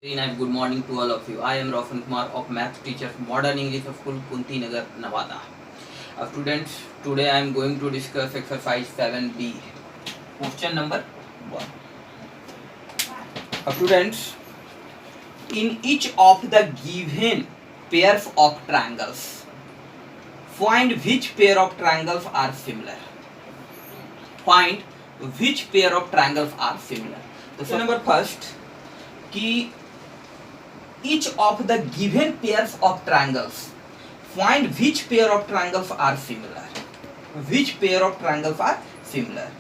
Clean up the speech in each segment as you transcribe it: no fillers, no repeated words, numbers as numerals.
Very nice good morning to all of you. I am Roshan Kumar of Math Teacher Modern English School, Kunti Nagar, Nevada. Students, today I am going to discuss exercise 7B. Question number 1. Students, in each of the given pairs of triangles, find which pair of triangles are similar. Find which pair of triangles are similar. So number first, कि each of the given pairs of triangles, find which pair of triangles are similar. Which pair of triangles are similar,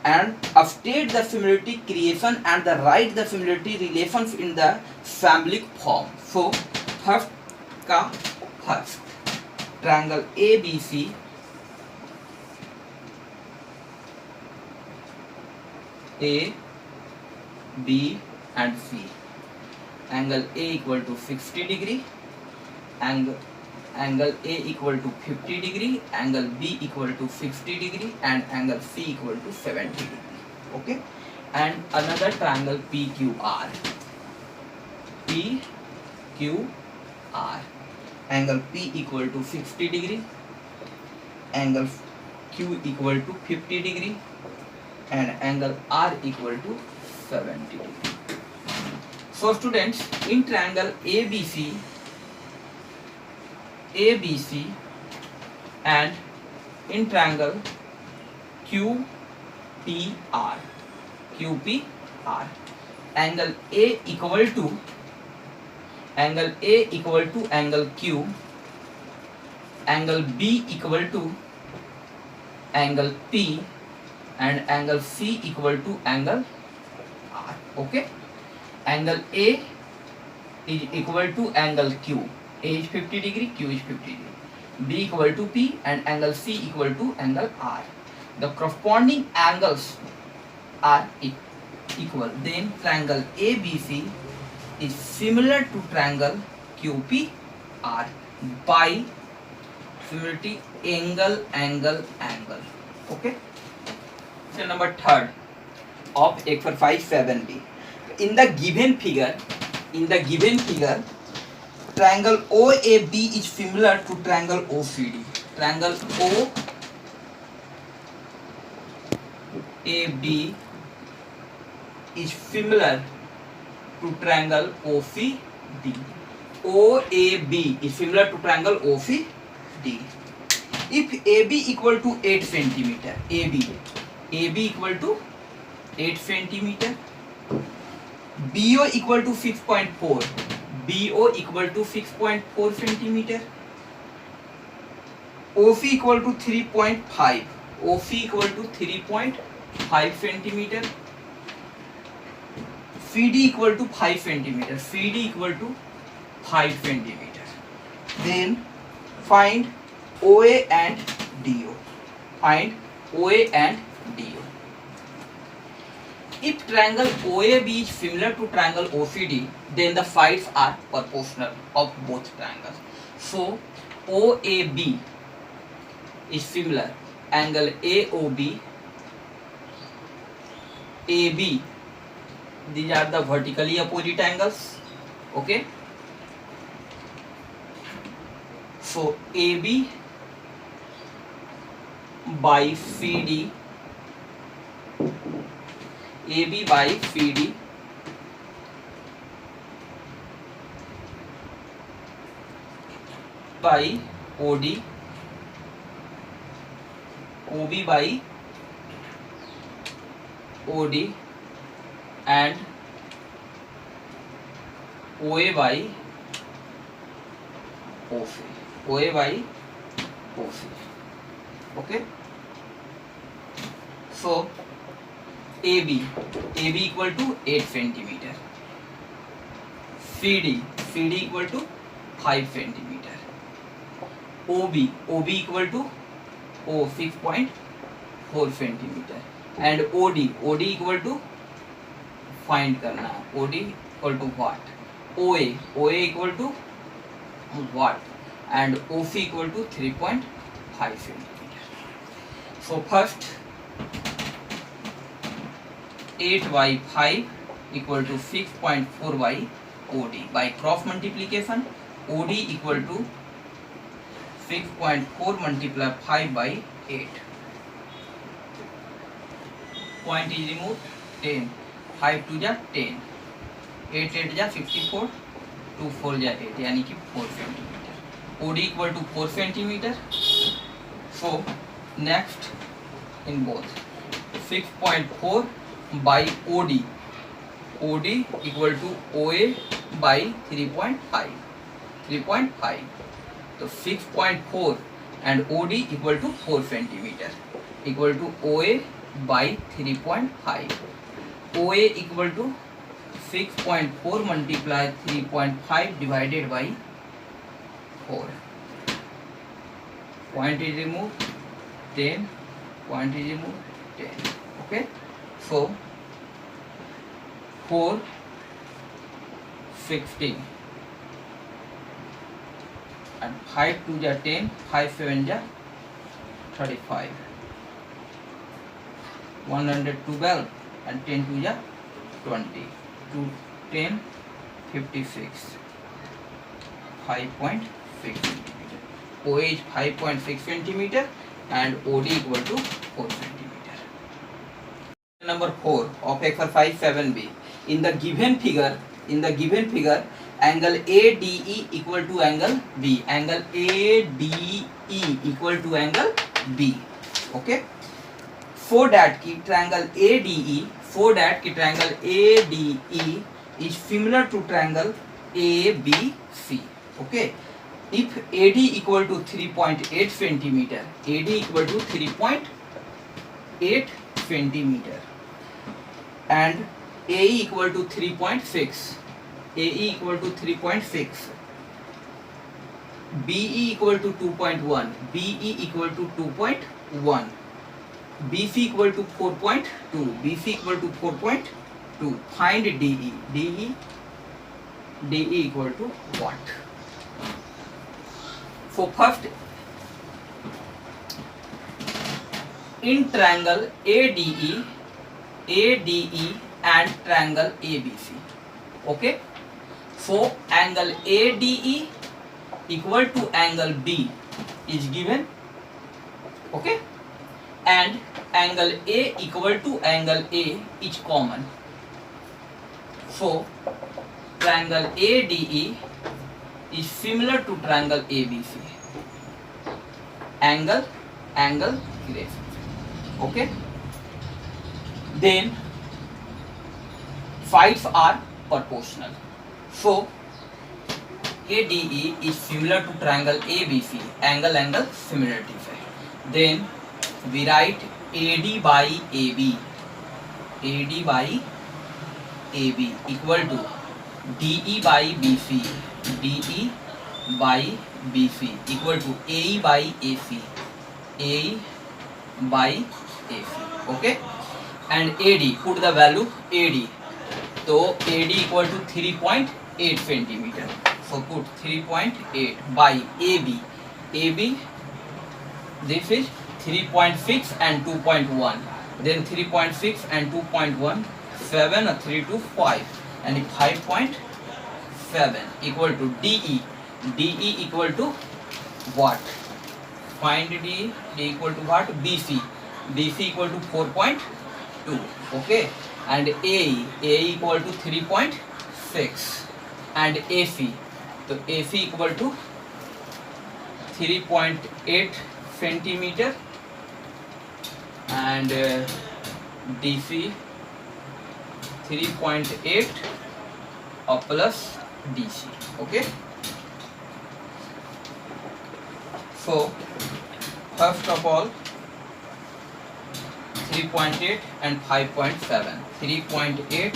and state the similarity creation and write the similarity relations in the symbolic form. So first का first triangle ABC A B and C. Angle A equal to 60 degree, angle A equal to 50 degree, angle B equal to 60 degree, and angle C equal to 70 degree. Okay, and another triangle PQR. PQR, angle P equal to 60 degree, angle Q equal to 50 degree, and angle R equal to 70 degree. So students, in triangle ABC and in triangle QPR, angle A equal to angle Q, angle B equal to angle P, and angle C equal to angle R. Okay, angle A is equal to angle Q. A is 50 degree, Q is 50 degree. B equal to P, and angle C equal to angle R. The corresponding angles are equal. Then triangle ABC is similar to triangle QPR by similarity angle. Okay. Question number 3 of exercise 7B. In the given figure, triangle OAB is similar to triangle OCD. Triangle OAB is similar to triangle OCD. OAB is similar to triangle OCD. If AB equal to 8 centimeter, AB equal to 8 centimeter, BO equal to 6.4, BO equal to 6.4 centimeter, OC equal to 3.5, OC equal to 3.5 centimeter, CD equal to 5 centimeter, CD equal to 5 centimeter. Then find OA and DO. Find OA and DO. If triangle OAB is similar to triangle OCD, then the sides are proportional of both triangles. So OAB is similar angle AOB, AB. These are the vertically opposite angles. Okay. So AB by CD, AB by CD by OD, OB by OD, and OA by OC. OA by OC. Okay. So AB equal to 8 centimeter, CD equal to 5 centimeter, OB equal to 6.4 centimeter, and OD equal to find करना है. OD equal to what? OA equal to what? And OC equal to 3.5 centimeter. So first 8 by 5 equal to 6.4 by OD. By cross multiplication, OD equal to 6.4 multiply 5 by 8. Point is removed. 10. 5 2 जा 10. 8 8 जा 54. 2 4 जा 8 यानी कि 4 centimetre. OD equal to 4 centimeter. So next in both 6.4 by OD. OD equal to OA by 3.5. 3.5. So 6.4 and OD equal to 4 centimeter equal to OA by 3.5. OA equal to 6.4 multiply 3.5 divided by 4. Point is removed. 10. Point is removed. 10. Okay. So 4 16 and 5 2 ja 10, 5 7 ja 35, 112 and 10 2 ja 20, 2 10 56, 5.6 centimeter. OA is 5.6 centimeter and OD equal to 4 centimeter. Number 4 of exercise 7b. In the given figure, angle ADE equal to angle B. Angle ADE equal to angle B. Okay. For that triangle ADE is similar to triangle ABC. Okay. If AD equal to 3.8 centimeter, AD equal to 3.8 centimeter, and AE equal to 3.6, AE equal to 3.6, BE equal to 2.1, BE equal to 2.1, BC equal to 4.2, BC equal to 4.2. Find DE. DE equal to what? So first, in triangle ADE and triangle ABC. Okay. So angle ADE equal to angle B is given. Okay. And angle A equal to angle A is common. So triangle ADE is similar to triangle ABC. Angle relationship. Okay. Then sides are proportional. So ADE is similar to triangle ABC. Angle similarity है. Then we write AD by AB. AD by AB equal to DE by BC. DE by BC equal to AE by AC. AE by AC. Okay. And AD, put the value AD. So AD equal to 3.8 centimeter. So put 3.8 by AB. AB, this is 3.6 and 2.1. Then 3.6 and 2.1, 7, 3 to 5. And 5.7 equal to DE. DE equal to what? Find DE. DE equal to what? BC. BC equal to 4.2. Okay. And AE equal to 3.6. And AC. So AC equal to 3.8 centimeter. And DC 3.8 plus DC. Okay. So first of all, 3.8 and 5.7. 3.8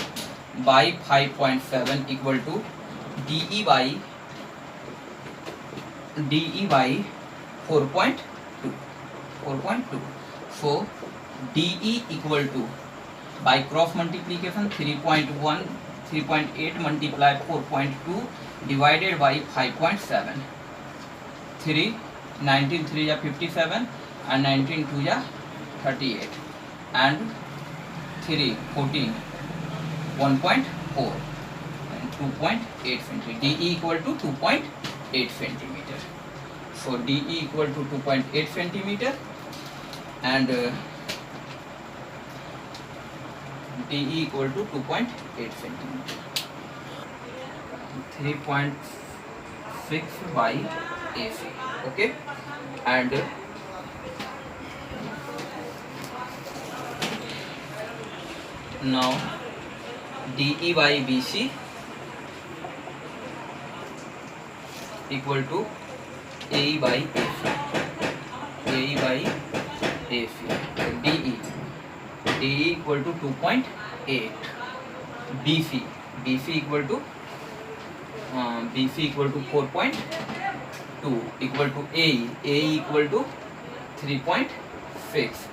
by 5.7 equal to DE by 4.2. 4.2. So DE equal to, by cross multiplication, 3.8 multiply 4.2 divided by 5.7. 3 19 3 ja 57 and 19 2 ja 38 and 3 14 1.4 and 2.8 centimeter. DE equal to 2.8 centimeter. So DE equal to 2.8 centimeter and DE equal to 2.8 centimeter. 3.6 by AC. Okay, and now DE by BC equal to AE by AC. AE by AC. So DE equal to 2.8. BC equal to 4.2 equal to AE equal to 3.6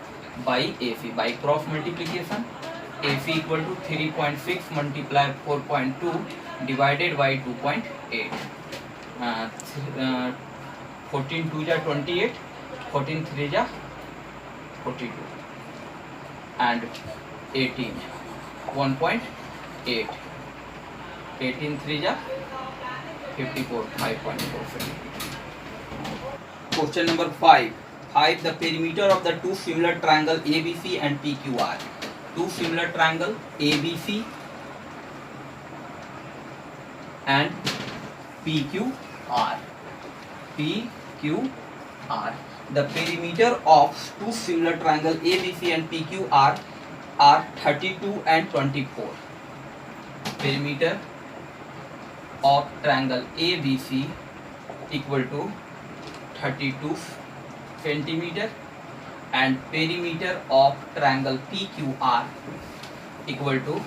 by AC. By cross multiplication, AC equal to 3.6 multiply 4.2 divided by 2.8. 14 2 ja 28, 14 3 ja 42, and 18 1.8, 18 3 ja 54, 5.4. Question number 5. Find the perimeter of the two similar triangle ABC and PQR. Two similar triangle ABC and PQR. The perimeter of two similar triangle ABC and PQR are 32 and 24. Perimeter of triangle ABC equal to 32 centimeter and perimeter of triangle PQR equal to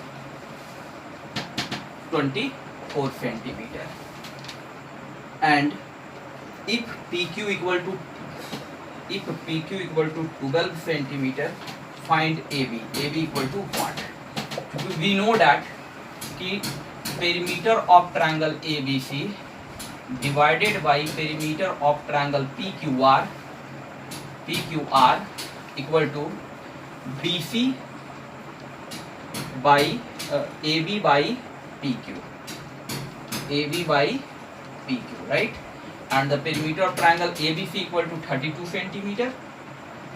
24 centimeter. And if PQ equal to 12 centimeter, find AB. AB equal to what? We know that कि perimeter of triangle ABC divided by perimeter of triangle PQR equal to BC by AB by PQ. AB by PQ, right? And the perimeter of triangle ABC equal to 32 centimeter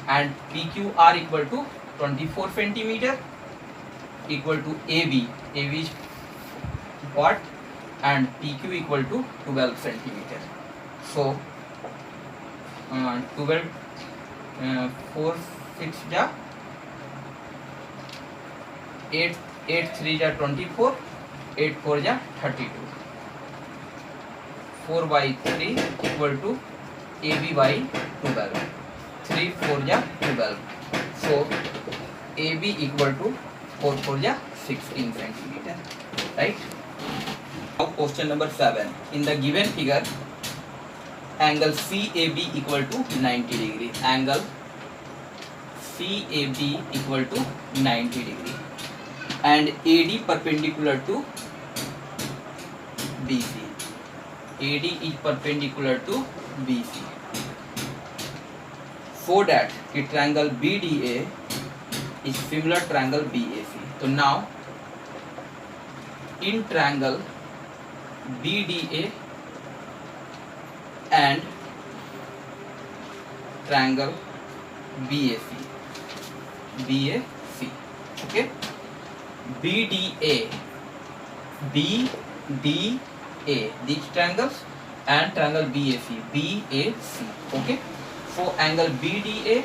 and PQR equal to 24 centimeter equal to AB. AB is what? And PQ equal to 12 centimeter. So 12 4 6 ja 8 3 ja 24, 8 4 ja 32. 4 by 3 equal to AB by 12. 3 4 ja 12. So AB equal to 4 4 ja 16 centimeter, right? Now question number 7. In the given figure, angle CAB equal to 90 degree. Angle CAB equal to 90 degree. And AD perpendicular to BC. AD is perpendicular to BC. So that the triangle BDA is similar triangle BAC. So now in triangle BDA and triangle BAC. Okay. BDA, these triangles, and triangle BAC. Okay. So angle BDA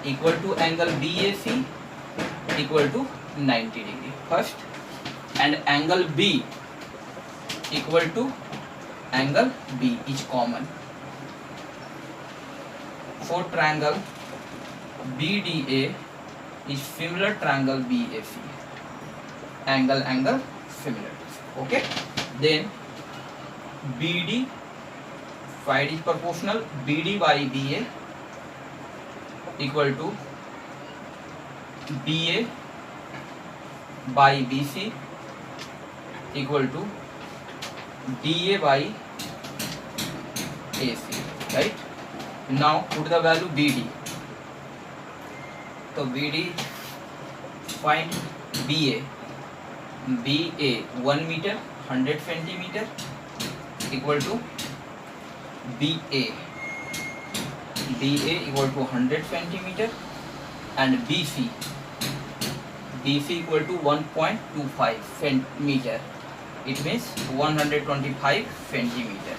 equal to angle BAC equal to 90 degree first, and angle B equal to angle B is common. So triangle BDA is similar triangle BAC. Angle similar. Okay. Then BD side is proportional. BD by BA equal to BA by BC equal to DA by AC, right? Now put the value BD. So BD, find BA. BA 1 meter 100 centimeter equal to BA equal to 100 centimeter and BC equal to 1.25 centimeter. It means 125 centimeter,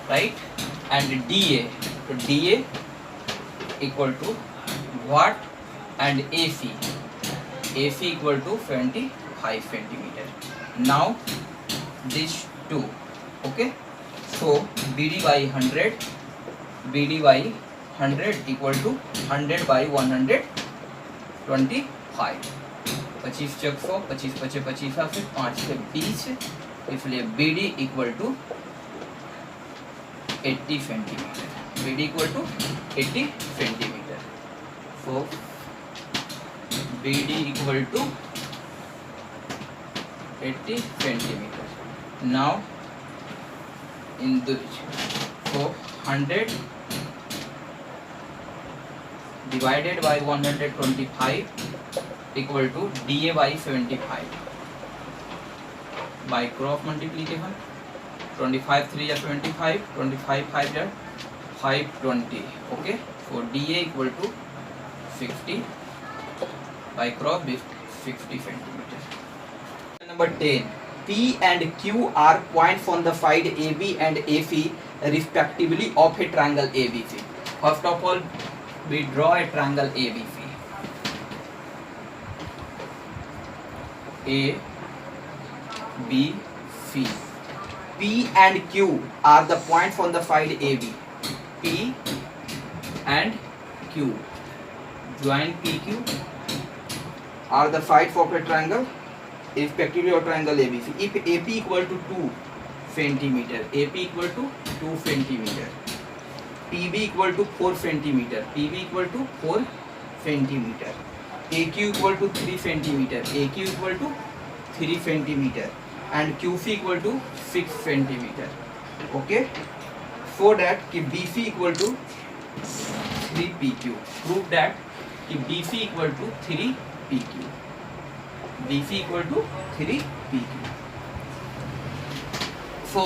right? And DA, so DA equal to watt and AC equal to 75 centimeter. Now these two, okay? So BD by 100 equal to 100 by 125. 25 चक 100, 25 पचे 25 से 5 से 20, इसलिए BD equal to 80 centimetre. BD equal to 80 centimetre. So BD equal to 80 centimeter. Now in this, so 100 divided by 125 equal to DA by 75 by cross multiplication. 25 3 is 25, 25 5 is 520. Okay, so DA equal to 60 by cross with 60 centimeter. Number 10. P and Q are points on the side AB and AC respectively of a triangle ABC. First of all, we draw a triangle ABC. A, B, C. P and Q are the points on the side AB. P and Q. Join PQ are the sides of a triangle respectively of triangle ABC. If AP equal to 2 centimeter, AP equal to 2 centimeter, PB equal to 4 centimeter, PB equal to 4 centimeter, AQ equal to 3 centimeter, AQ equal to 3 centimeter, and QC equal to 6 centimeter. Okay, so that कि BC equal to 3 PQ. Prove that कि BC equal to 3 PQ. BC equal to 3 PQ. So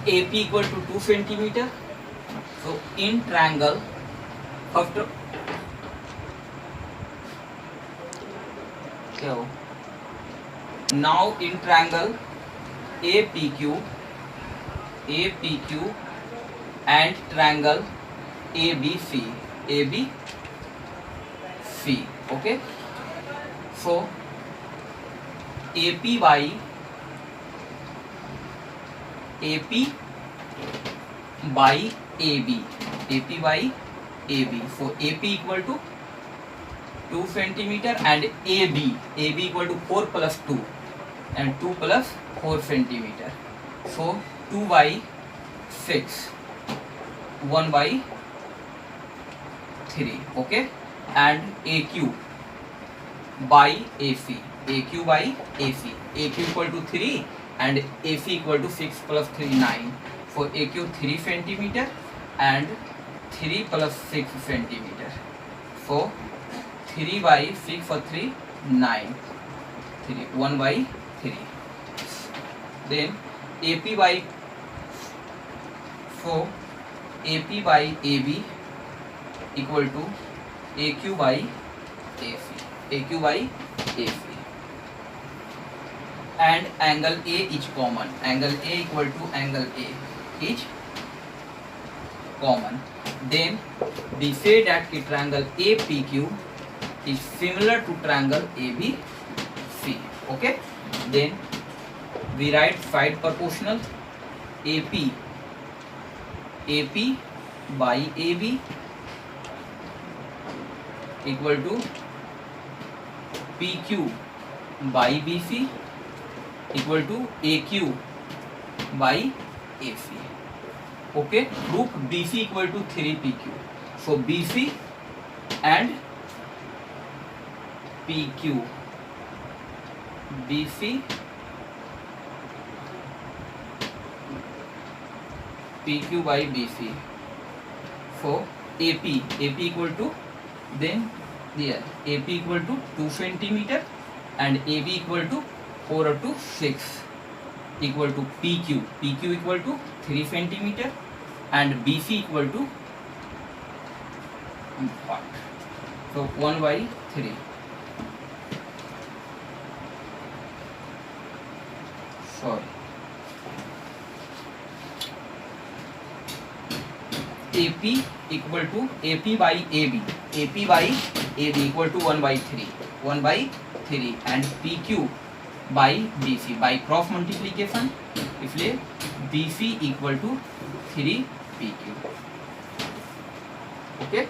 AP equal to 2 centimeter. So in triangle, first so now in triangle APQ and triangle ABC. Okay, so AP by AB, so AP equal to 2 centimeter and AB equal to 4 plus 2 and 2 plus 4 centimeter. So 2 by 6, 1 by 3. Okay, and AQ by AC, AQ equal to 3 and AC equal to 6 plus 3 9. So AQ 3 centimeter and 3 plus 6 centimeter. So 3 by 6 for 3 9, 3 1 by 3. Then AP by, so AP by AB equal to AQ by AC, and angle A is common. Angle A equal to angle A is common. Then we say that the triangle APQ is similar to triangle ABC. Okay, then we write side proportional. AP by AB equal to PQ by BC equal to AQ by AC. Okay, proof BC equal to 3 PQ. So BC and PQ, BC PQ by BC. So AP equal to, then there AP equal to 2 centimeter and AB equal to 4 to 6 equal to PQ equal to 3 centimeter and BC equal to what? So 1 by 3. Sorry. AP equal to AP by AB equal to 1 by 3 and PQ by BC by cross multiplication, इसलिए BC equal to 3 PQ. Okay